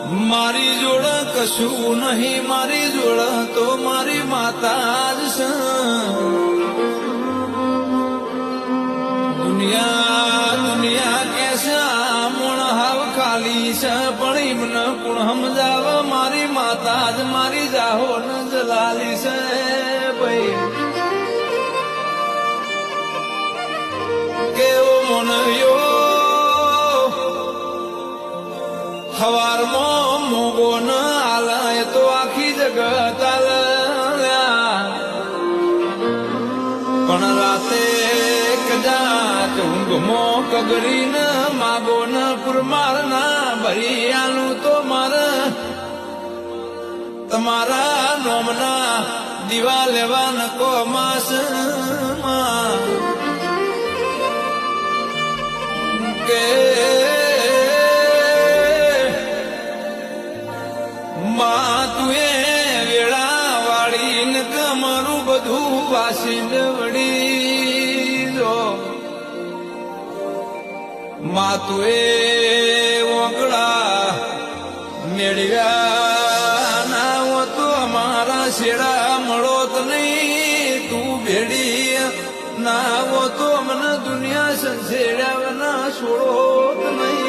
મારી જોડે કશું નહીં, મારી જોડે તો મારી માતા જ છે. દુનિયા દુનિયા કે છે મોણ હાવ ખાલી છે, પણ એમને કોણ સમજાવ મારી માતા જ મારી જાહો ન જલાલી છે. ભાઈ કેવો મોનવ્યો હવારમાં મોગો ન આલે તો આખી જગત આલે, પણ રાતે કદાચ ઊંઘમો કગરી ન માગો ન પુરમાર ના ભરી આલું તો મારે તમારા નોમના દીવા લેવા નકો માસ કે માં તું એ વેળા વાળી ને કમરું બધું વાસીન વળી જો માં તું એ ઓગળા મેળવ્યા ના હો તો અમારા શેડા મળોત નહીં, તું ભેડી ના હો તો મને દુનિયા સંસેડ્યા ના છોડોત નહીં.